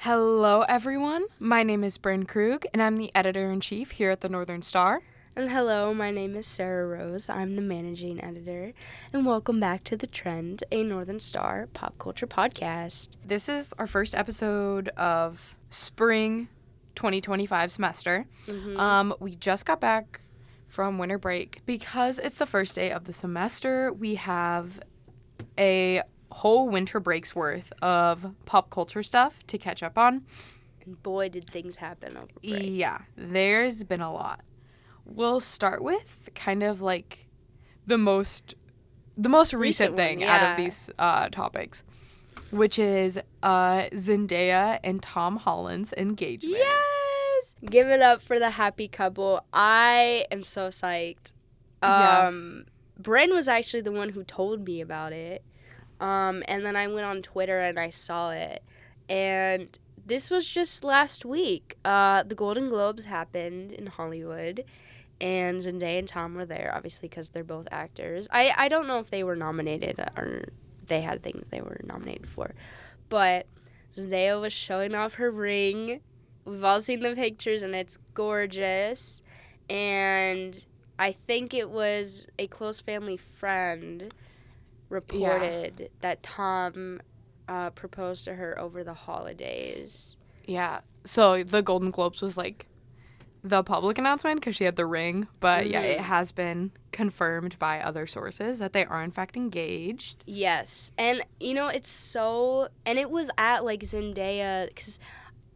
Hello, everyone. My name is Bryn Krug, and I'm the editor-in-chief here at the Northern Star. And hello, my name is Sarah Rose. I'm the managing editor, and welcome back to The Trend, a Northern Star pop culture podcast. This is our first episode of spring 2025 semester. We just got back from winter break. Because it's the first day of the semester, we have a whole winter break's worth of pop culture stuff to catch up on. And boy, did things happen over break. Yeah, there's been a lot. We'll start with kind of like the most recent thing out of these topics, which is Zendaya and Tom Holland's engagement. Yes! Give it up for the happy couple. I am so psyched. Bryn was actually the one who told me about it. And then I went on Twitter and I saw it. And this was just last week. The Golden Globes happened in Hollywood. And Zendaya and Tom were there, obviously, because they're both actors. I don't know if they were nominated or they had things they were nominated for. But Zendaya was showing off her ring. We've all seen the pictures, and it's gorgeous. And I think it was a close family friend reported that Tom proposed to her over the holidays. Yeah. So the Golden Globes was like the public announcement because she had the ring. But yeah, it has been confirmed by other sources that they are in fact engaged. Yes. And, you know, it's so... And it was at, like, Zendaya... Because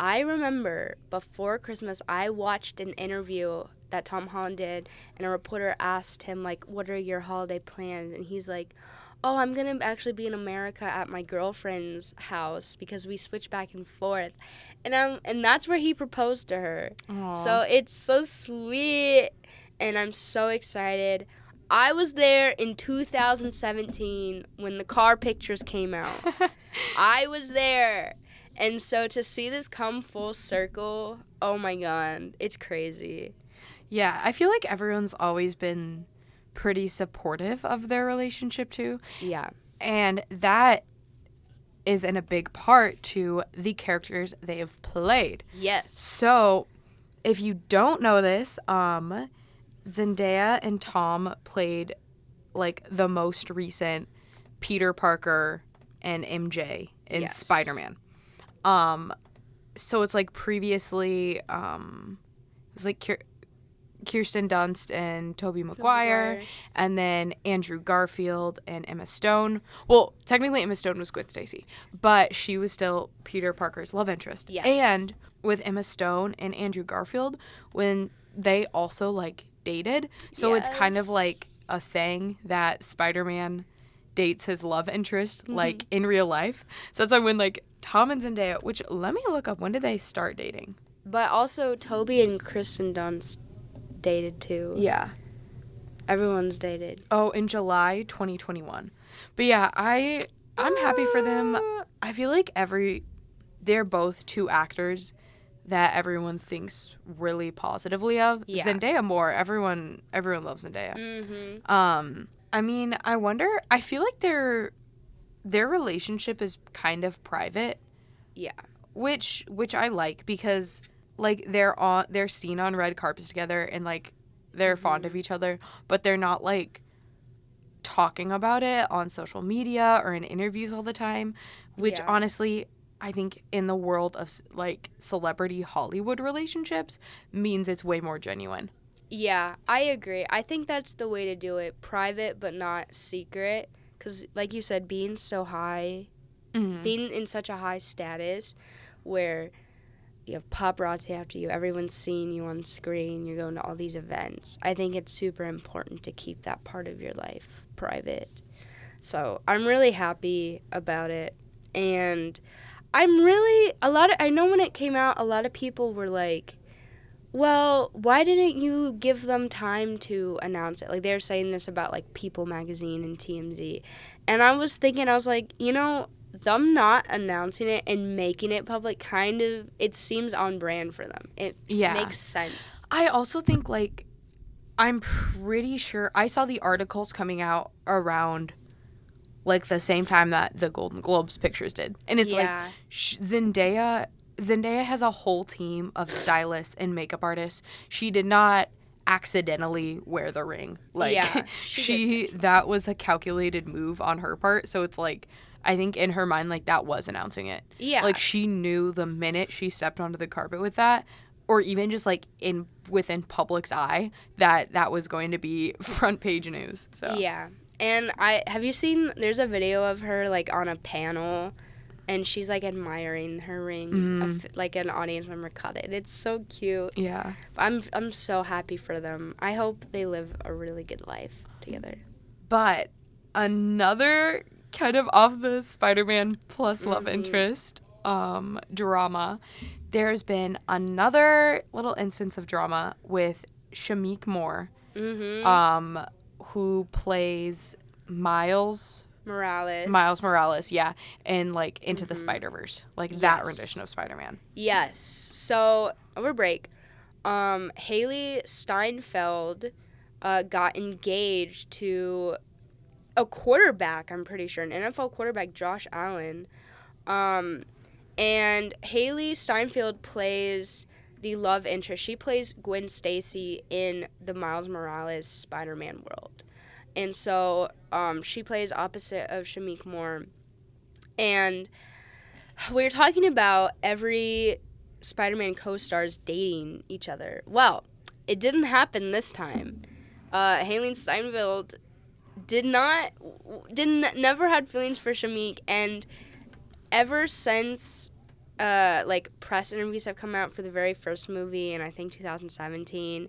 I remember before Christmas, I watched an interview that Tom Holland did, and a reporter asked him, like, what are your holiday plans? And he's like, oh, I'm going to actually be in America at my girlfriend's house because we switch back and forth. And that's where he proposed to her. Aww. So it's so sweet, and I'm so excited. I was there in 2017 when the car pictures came out. I was there. And so to see this come full circle, oh my God, it's crazy. Yeah, I feel like everyone's always been pretty supportive of their relationship too. Yeah. And that is in a big part to the characters they have played. Yes. So, if you don't know this, Zendaya and Tom played like the most recent Peter Parker and MJ in Spider-Man. So it's like previously, it was like Kirsten Dunst and Tobey Maguire, and then Andrew Garfield and Emma Stone. Well, technically Emma Stone was Gwen Stacy, but she was still Peter Parker's love interest. Yes. And with Emma Stone and Andrew Garfield, when they also like dated, so it's kind of like a thing that Spider-Man dates his love interest like in real life. So that's why when like Tom and Zendaya, which let me look up, when did they start dating? But also Tobey and Kristen Dunst dated too. Yeah. Everyone's dated. Oh, in July 2021. But yeah, I'm happy for them. I feel like they're both two actors that everyone thinks really positively of. Yeah. Zendaya more. Everyone loves Zendaya. Mm-hmm. I mean, I feel like their relationship is kind of private. Yeah. Which I like because like they're seen on red carpets together and like they're fond of each other, but they're not like talking about it on social media or in interviews all the time, which honestly I think in the world of like celebrity Hollywood relationships means it's way more genuine. Yeah, I agree. I think that's the way to do it. Private but not secret. Because like you said, being so high, being in such a high status where you have paparazzi after you, everyone's seeing you on screen, you're going to all these events. I think it's super important to keep that part of your life private. So I'm really happy about it. And I know when it came out, a lot of people were like, well, why didn't you give them time to announce it? Like, they were saying this about, like, People Magazine and TMZ. And I was thinking, I was like, you know, them not announcing it and making it public kind of, it seems on brand for them. It makes sense. I also think, like, I'm pretty sure I saw the articles coming out around like the same time that the Golden Globes pictures did. And it's like Zendaya Zendaya has a whole team of stylists and makeup artists. She did not accidentally wear the ring. Like, Yeah, that was a calculated move on her part. So it's like, I think in her mind, like, that was announcing it. Yeah. Like, she knew the minute she stepped onto the carpet with that, or even just like within public's eye, that was going to be front page news. So Yeah. And have you seen, there's a video of her like on a panel and she's like admiring her ring, like an audience member caught it. It's so cute. Yeah. I'm so happy for them. I hope they live a really good life together. But another kind of off the Spider-Man plus love interest drama, there's been another little instance of drama with Shameik Moore, who plays Miles Morales, yeah, and like Into the Spider-Verse, like that rendition of Spider-Man. Yes. So over break, Haley Steinfeld got engaged to a quarterback, I'm pretty sure, an NFL quarterback, Josh Allen. And Haley Steinfeld plays the love interest. She plays Gwen Stacy in the Miles Morales Spider-Man world. And so she plays opposite of Shameik Moore. And we were talking about every Spider-Man co-stars dating each other. Well, it didn't happen this time. Haley Steinfeld never had feelings for Shameik, and ever since like press interviews have come out for the very first movie in I think 2017,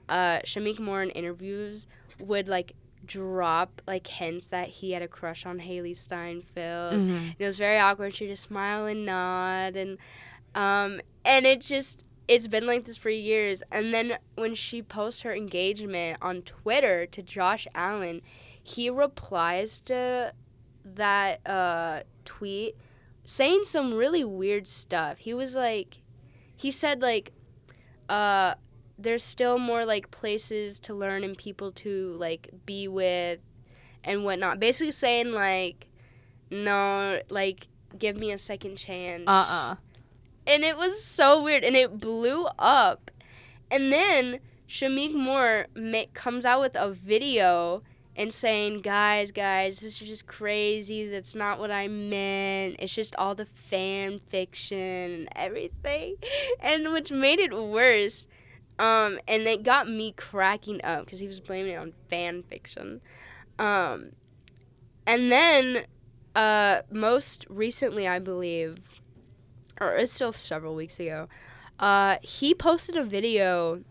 Shameik Moore in interviews would like drop like hints that he had a crush on Haley Steinfeld. And it was very awkward. She'd just smile and nod, and it's been like this for years. And then when she posts her engagement on Twitter to Josh Allen, he replies to that tweet saying some really weird stuff. He said there's still more like places to learn and people to like be with and whatnot. Basically saying like, no, like give me a second chance. And it was so weird, and it blew up. And then Shameik Moore comes out with a video and saying, guys, this is just crazy. That's not what I meant. It's just all the fan fiction and everything. And which made it worse. And it got me cracking up because he was blaming it on fan fiction. And then most recently, I believe, or it's still several weeks ago, he posted a video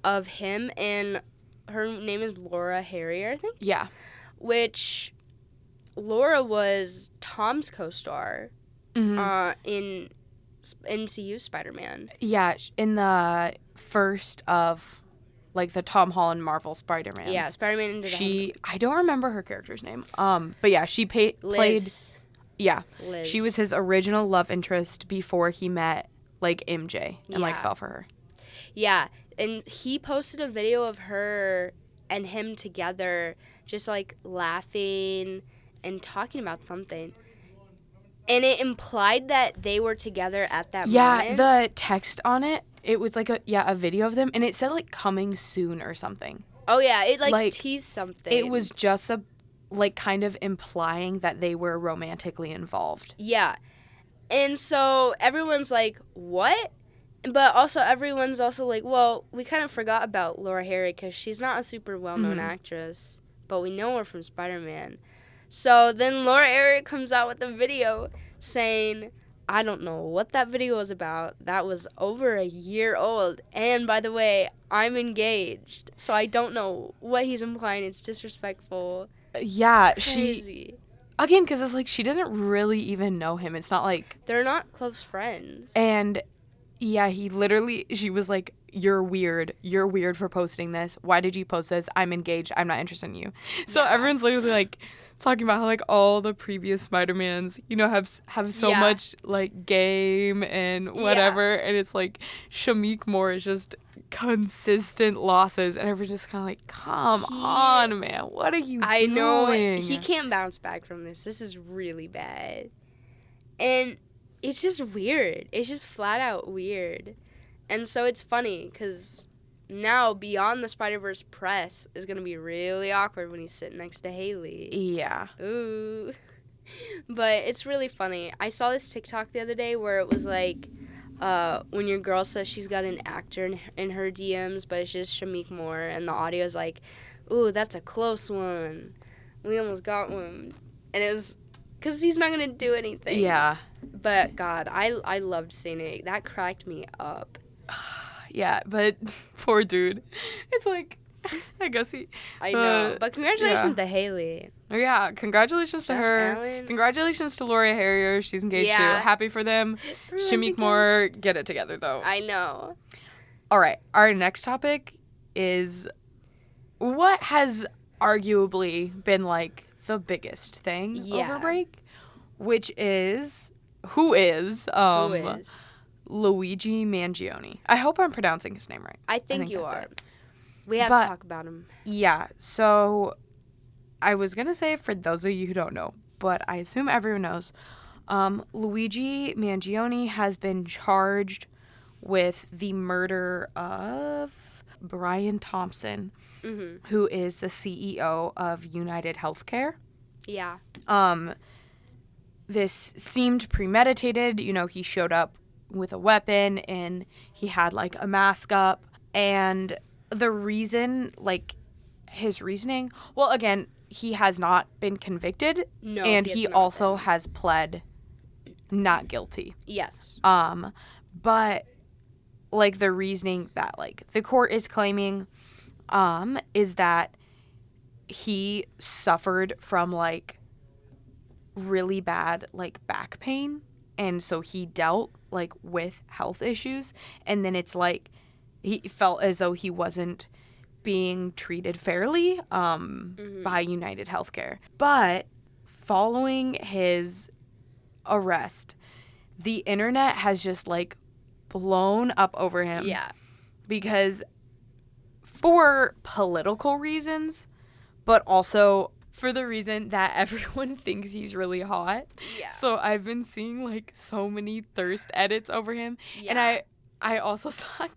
of him and her name is Laura Harrier, I think? Yeah. Which Laura was Tom's co-star in MCU Spider-Man. Yeah, in the first of, like, the Tom Holland Marvel Spider-Man. Yeah, Spider-Man into the I don't remember her character's name. But yeah, she played... Yeah. Liz. She was his original love interest before he met, like, MJ and, like, fell for her. Yeah. And he posted a video of her and him together just, like, laughing and talking about something. And it implied that they were together at that moment. Yeah, the text on it, it was, like, a video of them. And it said, like, coming soon or something. Oh, yeah. It, like teased something. It was just, kind of implying that they were romantically involved. Yeah. And so everyone's like, what? But also, everyone's also like, well, we kind of forgot about Laura Harrier because she's not a super well-known actress, but we know her from Spider-Man. So then Laura Harrier comes out with a video saying, I don't know what that video was about. That was over a year old. And by the way, I'm engaged. So I don't know what he's implying. It's disrespectful. Yeah, Crazy. Again, because it's like she doesn't really even know him. It's not like... They're not close friends. And... yeah, she was like, you're weird for posting this. Why did you post this? I'm engaged. I'm not interested in you. So everyone's literally like talking about how like all the previous Spider-Mans, you know, have so much like game and whatever. And it's like Shameik Moore is just consistent losses. And everyone's just kind of like, come on, man. What are you doing? I know. He can't bounce back from this. This is really bad. And it's just weird. It's just flat out weird. And so it's funny because now Beyond the Spider-Verse press is going to be really awkward when he's sitting next to Haley. Yeah. Ooh. But it's really funny. I saw this TikTok the other day where it was like, when your girl says she's got an actor in her DMs, but it's just Shamik Moore, and the audio's like, ooh, that's a close one. We almost got one. And it was because he's not going to do anything. Yeah. But, God, I loved seeing it. That cracked me up. Yeah, but poor dude. It's like, I guess he... I know. But congratulations to Haley. Yeah, congratulations to her. Allen. Congratulations to Laura Harrier. She's engaged too. Happy for them. Shamik Moore, get it together, though. I know. All right, our next topic is what has arguably been, like, the biggest thing over break, which is... Who is Luigi Mangione? I hope I'm pronouncing his name right. I think you are. We have to talk about him. Yeah, so I was going to say it for those of you who don't know, but I assume everyone knows. Luigi Mangione has been charged with the murder of Brian Thompson, who is the CEO of United Healthcare. Yeah. This seemed premeditated. You know, he showed up with a weapon and he had like a mask up. And the reason, like his reasoning, well, again, he has not been convicted. No, and he also has pled not guilty. Yes. But like the reasoning that like the court is claiming is that he suffered from like really bad like back pain, and so he dealt like with health issues, and then it's like he felt as though he wasn't being treated fairly by United Healthcare. But following his arrest, the internet has just like blown up over him. Yeah. Because for political reasons, but also for the reason that everyone thinks he's really hot. Yeah. So I've been seeing like so many thirst edits over him. Yeah. And I also saw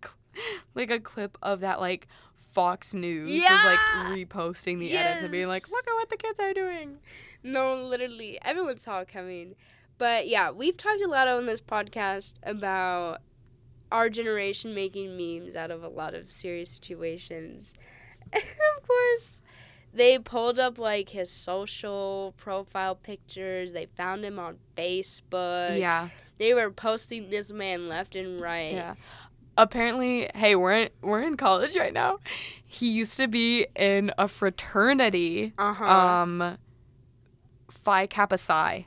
like a clip of that like Fox News was like reposting the edits and being like, look at what the kids are doing. No, literally. Everyone saw it coming. But yeah, we've talked a lot on this podcast about our generation making memes out of a lot of serious situations. And of course, they pulled up like his social profile pictures. They found him on Facebook. Yeah. They were posting this man left and right. Yeah. Apparently, hey, we're in college right now. He used to be in a fraternity, Phi Kappa Psi,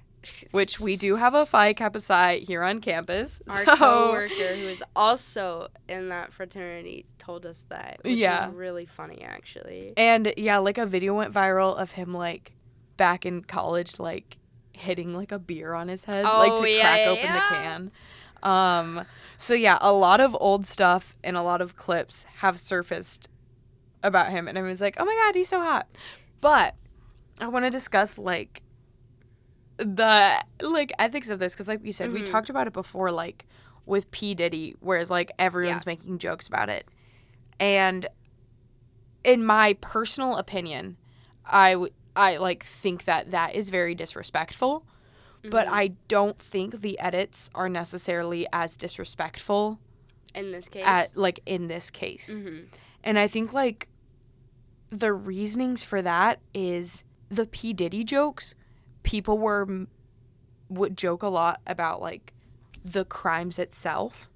which we do have a Phi Kappa Psi here on campus. Our coworker, who is also in that fraternity, told us that, which was really funny, actually. And yeah, like a video went viral of him like back in college, like hitting like a beer on his head, like to crack open the can. So yeah, a lot of old stuff and a lot of clips have surfaced about him, and I was like, oh my god, he's so hot. But I want to discuss like the like ethics of this, because like we said, we talked about it before, like with P. Diddy, whereas like everyone's making jokes about it. And in my personal opinion, I like think that is very disrespectful. But I don't think the edits are necessarily as disrespectful in this case. In this case. And I think like the reasonings for that is the P. Diddy jokes. People would joke a lot about like the crimes itself.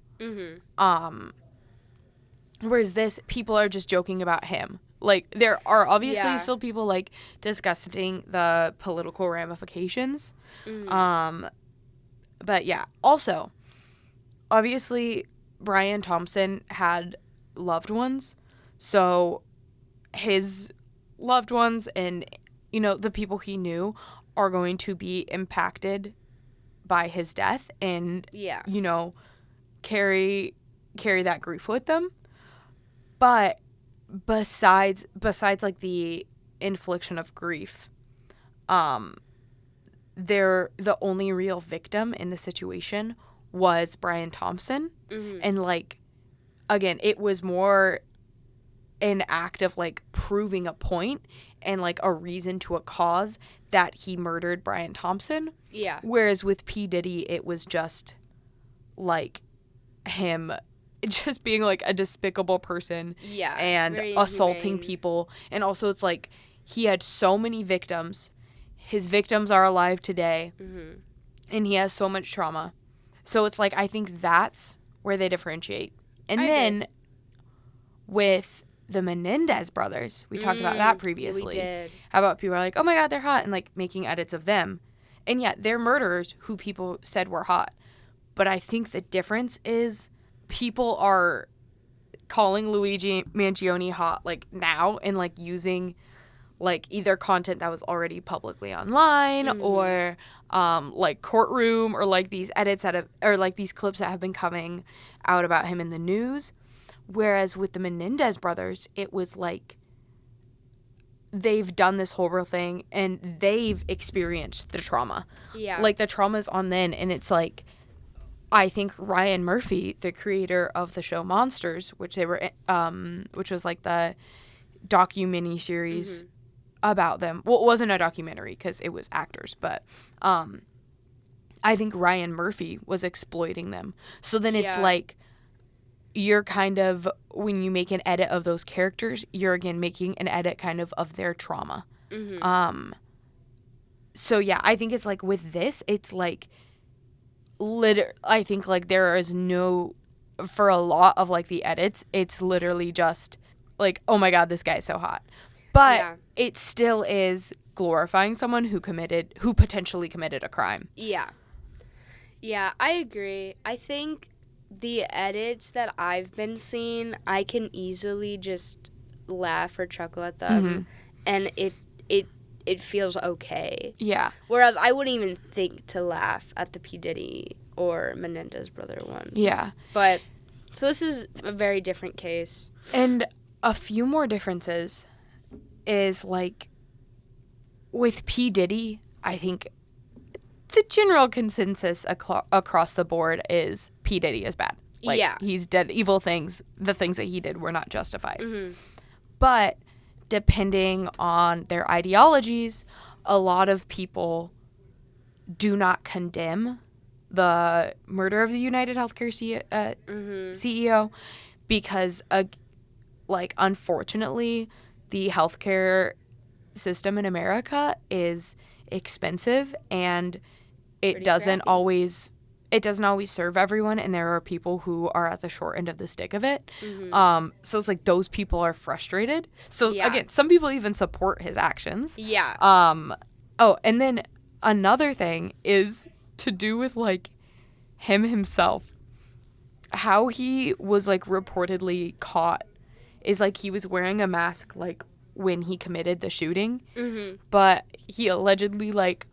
Whereas this, people are just joking about him. Like, there are obviously still people, like, discussing the political ramifications. But, yeah. Also, obviously, Brian Thompson had loved ones. So, his loved ones and, you know, the people he knew are going to be impacted by his death and, you know, carry that grief with them. But besides like the infliction of grief, the only real victim in the situation was Brian Thompson. And, like, again, it was more an act of, like, proving a point and, like, a reason to a cause that he murdered Brian Thompson. Yeah. Whereas with P. Diddy, it was just, like, him just being, like, a despicable person. Yeah. And assaulting people. And also it's, like, he had so many victims. His victims are alive today. And he has so much trauma. So it's, like, I think that's where they differentiate. And then with the Menendez brothers, we talked about that previously. We did. How about people are like, oh my God, they're hot, and, like, making edits of them. And yet they're murderers who people said were hot. But I think the difference is people are calling Luigi Mangione hot, like, now, and, like, using, like, either content that was already publicly online or like courtroom, or like these edits that have, or like these clips that have been coming out about him in the news. Whereas with the Menendez brothers, it was like they've done this horrible thing and they've experienced the trauma. Yeah. Like, the trauma's on them. And it's like, I think Ryan Murphy, the creator of the show Monsters, which was like the docu-mini series about them. Well, it wasn't a documentary because it was actors, but I think Ryan Murphy was exploiting them. So then it's like, you're kind of, when you make an edit of those characters, you're again making an edit kind of their trauma. So yeah, I think it's like with this, it's like, I think like there is no, for a lot of like the edits, it's literally just like, oh my God, this guy's so hot. But it still is glorifying someone who potentially committed a crime. Yeah. Yeah, I agree. I think the edits that I've been seeing, I can easily just laugh or chuckle at them, and it feels okay. Yeah. Whereas I wouldn't even think to laugh at the P. Diddy or Menendez brother one. Yeah. But, so this is a very different case. And a few more differences is, like, with P. Diddy, I think the general consensus across the board is P. Diddy is bad. Like, he's did evil things. The things that he did were not justified. But depending on their ideologies, a lot of people do not condemn the murder of the United Healthcare CEO because, like, unfortunately, the healthcare system in America is expensive, and it doesn't always serve everyone, and there are people who are at the short end of the stick of it. So it's like those people are frustrated. So again, some people even support his actions. Oh, and then another thing is to do with, like, him himself. How he was, like, reportedly caught is, like, he was wearing a mask, like, when he committed the shooting, but he allegedly, like,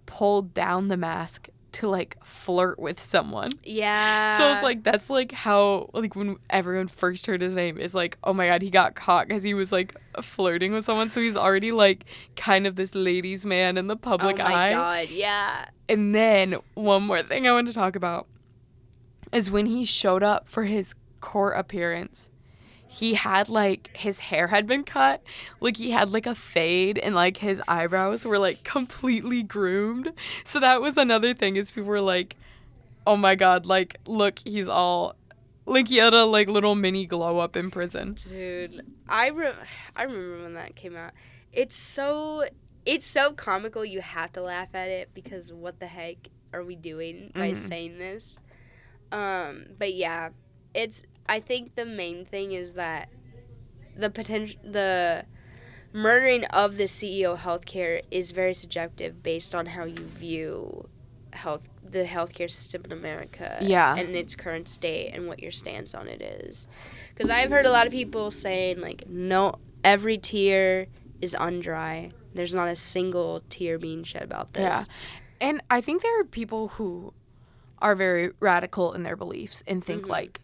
pulled down the mask to, like, flirt with someone. So it's like, that's, like, how, like, when everyone first heard his name, it's like, oh my God, he got caught because he was, like, flirting with someone. So he's already, like, kind of this ladies' man in the public eye. Oh my God, yeah. And then one more thing I want to talk about is when he showed up for his court appearance, he had, like, his hair had been cut. Like, he had, like, a fade, and, like, his eyebrows were, like, completely groomed. So that was another thing, is people were like, oh my God, like, look, he's all, like, he had a, like, little mini glow up in prison. Dude, I remember when that came out. It's so comical, you have to laugh at it, because what the heck are we doing by saying this? But yeah, I think the main thing is that the murdering of the CEO of healthcare is very subjective based on how you view the healthcare system in America and its current state and what your stance on it is. Because I've heard a lot of people saying, like, no, every tear is undry. There's not a single tear being shed about this. Yeah. And I think there are people who are very radical in their beliefs and think, like,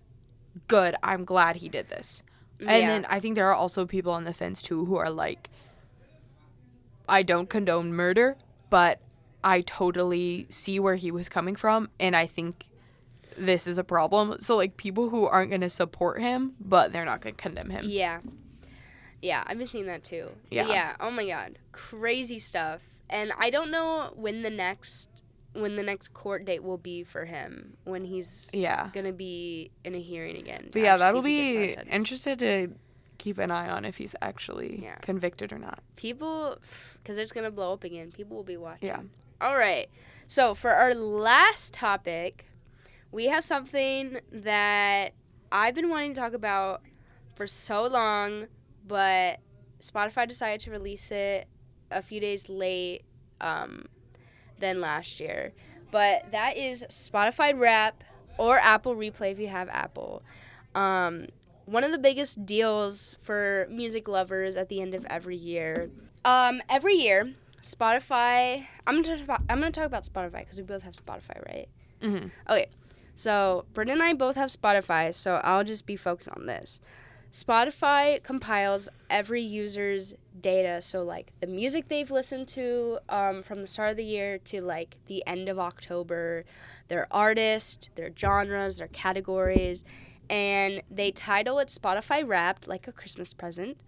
good, I'm glad he did this. And then I think there are also people on the fence, too, who are like, I don't condone murder, but I totally see where he was coming from, and I think this is a problem. So, like, people who aren't going to support him, but they're not going to condemn him. Yeah. Yeah, I've been seeing that too. Yeah. But yeah, oh my God. Crazy stuff. And I don't know when the next court date will be for him, when he's going to be in a hearing again. But yeah, that'll be interested to keep an eye on if he's actually convicted or not. People, because it's going to blow up again. People will be watching. Yeah. All right. So for our last topic, we have something that I've been wanting to talk about for so long, but Spotify decided to release it a few days late than last year. But that is Spotify Wrap, or Apple Replay if you have Apple. One of the biggest deals for music lovers at the end of every year. Every year, Spotify. I'm gonna talk about Spotify because we both have Spotify, right? Mm-hmm. Okay, so Brittany and I both have Spotify, so I'll just be focused on this. Spotify compiles every user's data, so like the music they've listened to from the start of the year to like the end of October, their artist, their genres, their categories, and they title it Spotify Wrapped, like a Christmas present,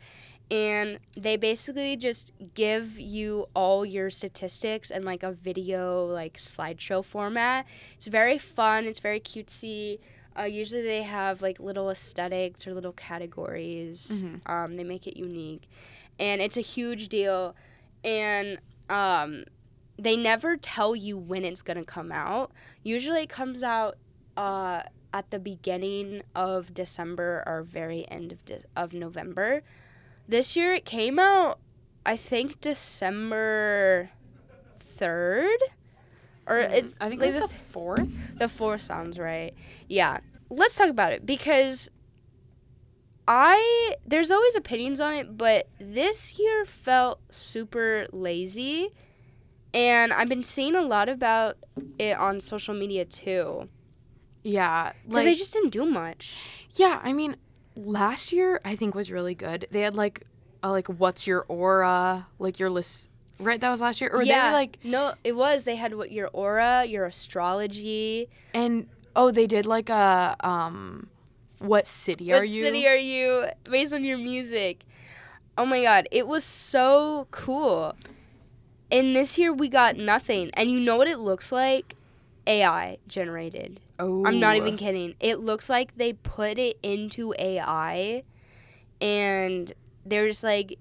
and they basically just give you all your statistics in like a video like slideshow format. It's very fun, it's very cutesy. Usually they have like little aesthetics or little categories. Mm-hmm. They make it unique. And it's a huge deal. And they never tell you when it's going to come out. Usually it comes out at the beginning of December or very end of November. This year it came out, I think, December 3rd. Or I think it was the 4th. The 4th sounds right. Yeah. Let's talk about it because there's always opinions on it, but this year felt super lazy, and I've been seeing a lot about it on social media too. Yeah. Because they just didn't do much. Yeah, I mean, last year I think was really good. They had like what's your aura, like your list. Right, that was last year? Or yeah. they were like... No, it was. They had your aura, your astrology. And, they did like a, what city are you? What city are you? Based on your music. Oh my God, it was so cool. And this year we got nothing. And you know what it looks like? AI generated. Oh. I'm not even kidding. It looks like they put it into AI. And they're just like...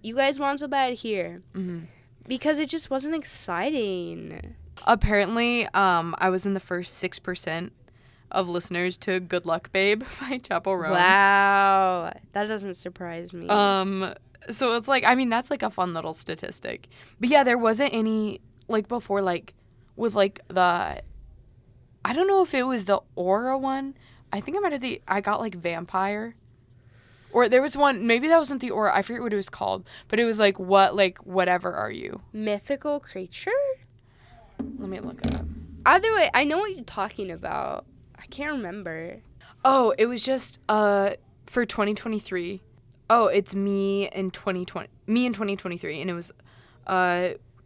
You guys want so bad here. Mm-hmm. Because it just wasn't exciting. Apparently, I was in the first 6% of listeners to Good Luck Babe by Chappell Roan. Wow. That doesn't surprise me. So it's like, I mean, that's like a fun little statistic. But yeah, there wasn't any, like before, like, with like I don't know if it was the Aura one. I think I got like Vampire. Or there was one, maybe that wasn't the Aura, I forget what it was called, but it was like, whatever are you? Mythical creature? Let me look it up. Either way, I know what you're talking about. I can't remember. Oh, it was just, for 2023. Oh, it's me in 2023, and it was,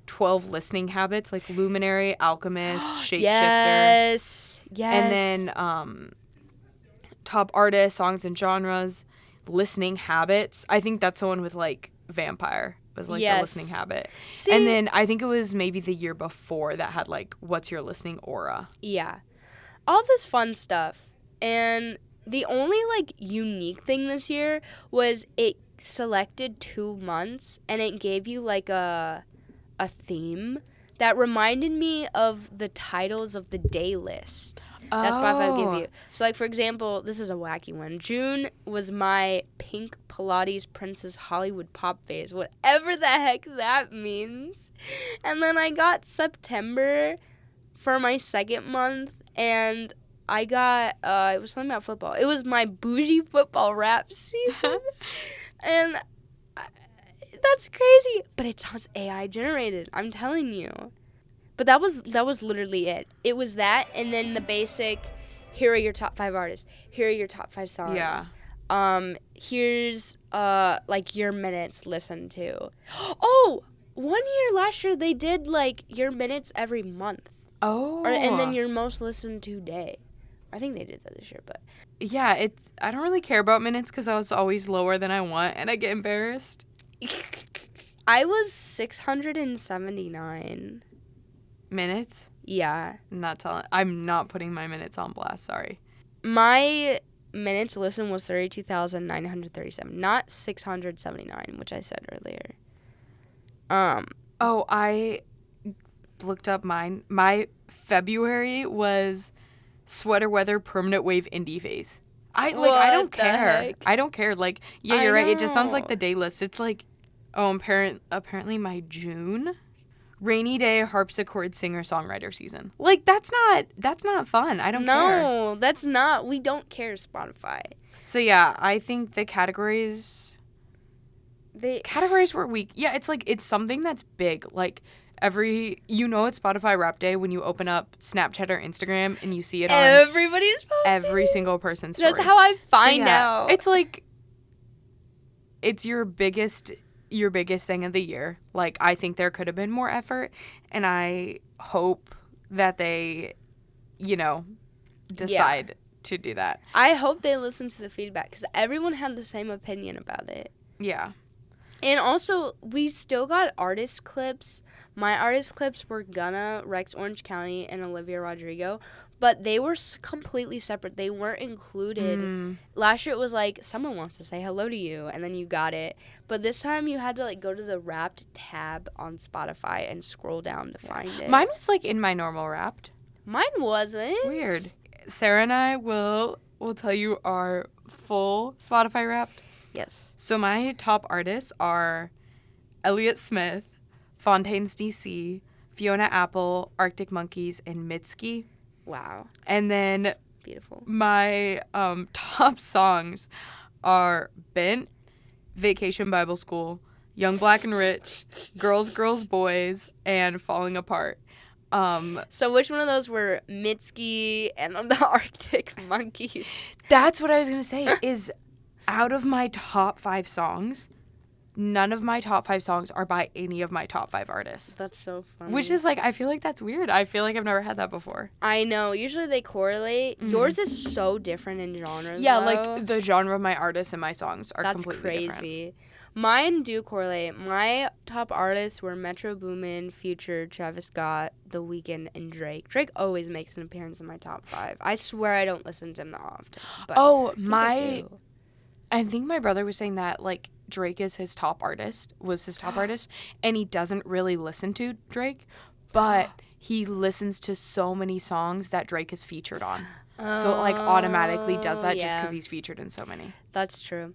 12 listening habits, like Luminary, Alchemist, Shapeshifter. Yes. And then, top artists, songs and genres. Listening habits. I think that's the one with like Vampire was like the listening habit. See, and then I think it was maybe the year before that had like what's your listening aura. Yeah. All this fun stuff. And the only like unique thing this year was it selected 2 months and it gave you like a theme that reminded me of the titles of the day list. That's Spotify will give you. So, like, for example, this is a wacky one. June was my Pink Pilates Princess Hollywood Pop phase, whatever the heck that means. And then I got September for my second month, and I got, it was something about football. It was my bougie football rap season. And that's crazy. But it sounds AI generated, I'm telling you. But that was literally it. It was that, and then the basic, here are your top 5 artists. Here are your top 5 songs. Yeah. Here's, like, your minutes listened to. Oh! last year, they did, like, your minutes every month. Oh. And then your most listened to day. I think they did that this year, but. Yeah, I don't really care about minutes because I was always lower than I want, and I get embarrassed. I was 679. Minutes? Yeah. I'm not putting my minutes on blast, sorry. My minutes listened was 32,937, not 679, which I said earlier. Oh, I looked up mine. My February was sweater weather permanent wave indie phase. I don't care. Heck? I don't care. Like, yeah, you're right. It just sounds like know. the day list. It's like, oh, apparently my June rainy day harpsichord singer songwriter season. Like, that's not fun. I don't care. No, that's not. We don't care, Spotify. So yeah, I think the categories were weak. Yeah, it's like it's something that's big. Like it's Spotify Rap Day when you open up Snapchat or Instagram and you see it on everybody's posting. every single person's story. That's how I find out. It's like it's your biggest thing of the year. Like, I think there could have been more effort, and I hope that they, decide to do that. I hope they listen to the feedback because everyone had the same opinion about it. Yeah. And also, we still got artist clips. My artist clips were Gunna, Rex Orange County, and Olivia Rodrigo. But they were completely separate. They weren't included. Last year it was like, someone wants to say hello to you, and then you got it. But this time you had to like go to the Wrapped tab on Spotify and scroll down to find it. Mine was like in my normal Wrapped. Mine wasn't. Weird. Sarah and I will tell you our full Spotify Wrapped. Yes. So my top artists are Elliott Smith, Fontaines DC, Fiona Apple, Arctic Monkeys, and Mitski. Wow. And then beautiful. My top songs are Bent, Vacation Bible School, Young Black and Rich, Girls, Girls, Boys, and Falling Apart. So which one of those were Mitski and the Arctic Monkeys? That's what I was going to say is out of my top 5 songs, none of my top 5 songs are by any of my top 5 artists. That's so funny. Which is like, I feel like that's weird. I feel like I've never had that before. I know. Usually they correlate. Mm-hmm. Yours is so different in genres. Yeah, though. like the genre of my artists and my songs are completely different. That's crazy. Mine do correlate. My top artists were Metro Boomin, Future, Travis Scott, The Weeknd, and Drake. Drake always makes an appearance in my top 5. I swear I don't listen to him that often. But I think my brother was saying that, like, Drake is his top artist, and he doesn't really listen to Drake, but he listens to so many songs that Drake is featured on. So it, like, automatically does that just because he's featured in so many. That's true.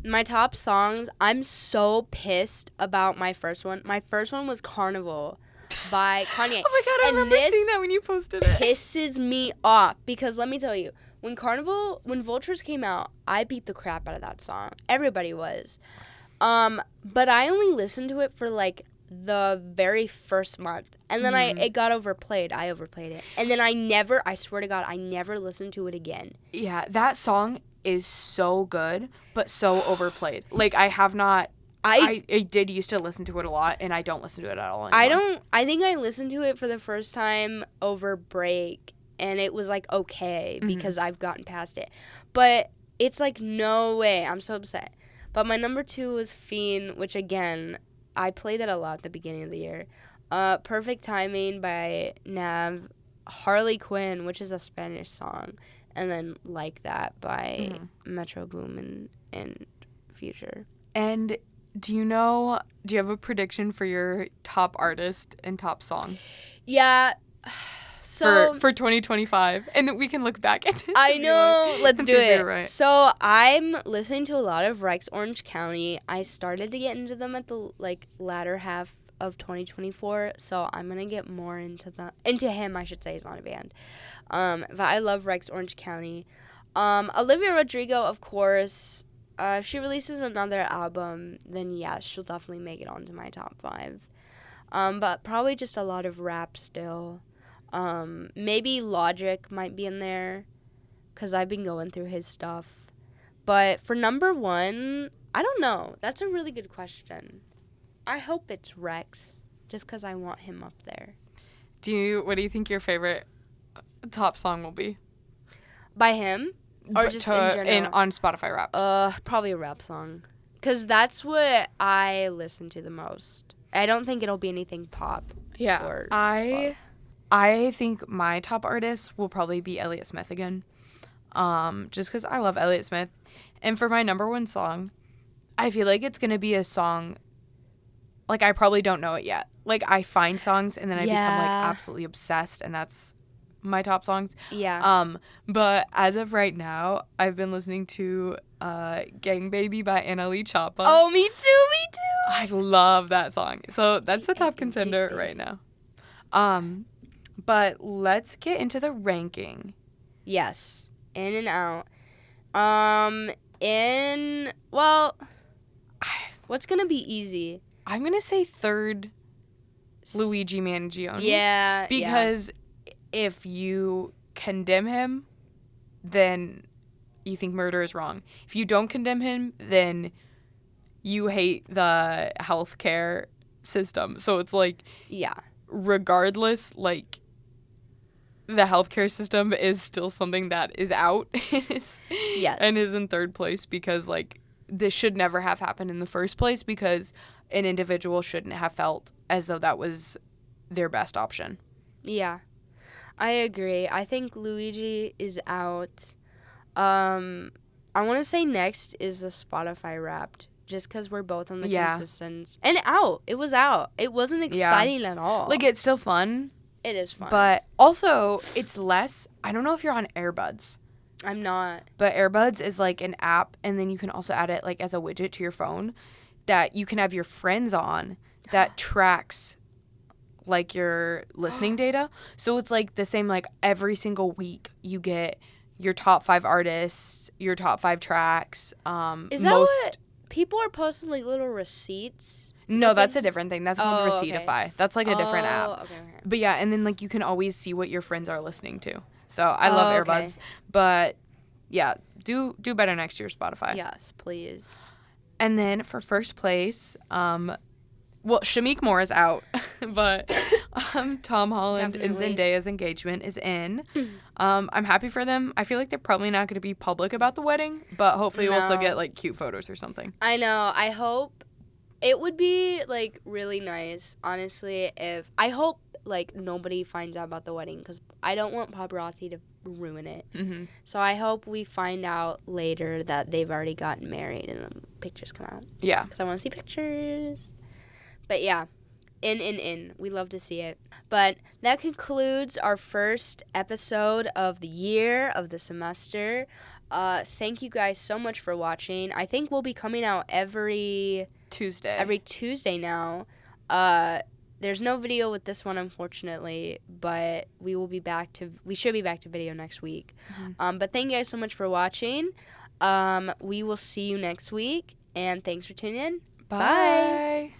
My top songs, I'm so pissed about my first one. My first one was Carnival by Kanye. Oh my God, I remember seeing that when you posted it. Pisses me off because let me tell you, when Vultures came out, I beat the crap out of that song. Everybody was. But I only listened to it for like the very first month. And then it got overplayed. I overplayed it. And then I swear to God, I never listened to it again. Yeah, that song is so good, but so overplayed. Like, I have not... I did used to listen to it a lot, and I don't listen to it at all anymore. I think I listened to it for the first time over break, and it was, like, okay, because I've gotten past it. But it's, like, no way. I'm so upset. But my number 2 was Fiend, which, again, I played that a lot at the beginning of the year. Perfect Timing by Nav. Harley Quinn, which is a Spanish song. And then Like That by Metro Boomin and Future. And do you have a prediction for your top artist and top song? Yeah. So for 2025, and then we can look back at this. I know. Let's do it. Right. So I'm listening to a lot of Rex Orange County. I started to get into them at the latter half of 2024, so I'm gonna get more into him. I should say, he's not a band. But I love Rex Orange County. Olivia Rodrigo, of course. If she releases another album, then yes, she'll definitely make it onto my top 5. But probably just a lot of rap still. Maybe Logic might be in there, because I've been going through his stuff. But for number 1, I don't know. That's a really good question. I hope it's Rex, just because I want him up there. What do you think your favorite top song will be? By him? Or just in general? On Spotify Wrapped. Probably a rap song. Because that's what I listen to the most. I don't think it'll be anything pop. Yeah. Or I think my top artist will probably be Elliott Smith again. Just because I love Elliott Smith. And for my number one song, I feel like it's going to be a song, like, I probably don't know it yet. Like, I find songs and then I become, like, absolutely obsessed, and that's my top songs. Yeah. But as of right now, I've been listening to Gang Baby by Annalie Choppa. Oh, me too. I love that song. So that's the top contender right now. But let's get into the ranking. Yes. In and out. What's going to be easy? I'm going to say third, Luigi Mangione. Yeah. Because if you condemn him, then you think murder is wrong. If you don't condemn him, then you hate the healthcare system. So it's like, regardless, like, the healthcare system is still something that is out and is in third place, because, like, this should never have happened in the first place, because an individual shouldn't have felt as though that was their best option. Yeah, I agree. I think Luigi is out. I want to say next is the Spotify Wrapped, just because we're both on the consistent. And out. It was out. It wasn't exciting at all. Like, it's still fun. It is fun. But also, it's less, I don't know if you're on Airbuds. I'm not. But Airbuds is like an app, and then you can also add it like as a widget to your phone that you can have your friends on that tracks like your listening data. So it's like the same, like every single week you get your top 5 artists, your top 5 tracks. Is that what people are posting, like little receipts? No, that's a different thing. That's called Receiptify. Okay. That's like a different app. Okay. But yeah, and then like you can always see what your friends are listening to. So I love Airbuds. But yeah, do better next year, Spotify. Yes, please. And then for first place, Shamik Moore is out, but Tom Holland and Zendaya's engagement is in. I'm happy for them. I feel like they're probably not going to be public about the wedding, but hopefully we'll still get like cute photos or something. I know. I hope it would be like really nice, honestly, if I hope like nobody finds out about the wedding, because I don't want paparazzi to ruin it. Mm-hmm. So I hope we find out later that they've already gotten married and the pictures come out. Yeah. Because I want to see pictures. But yeah, in. We love to see it. But that concludes our first episode of the year, of the semester. Thank you guys so much for watching. I think we'll be coming out every Tuesday now. There's no video with this one, unfortunately, but we should be back to video next week. Mm-hmm. But thank you guys so much for watching. We will see you next week, and thanks for tuning in. Bye.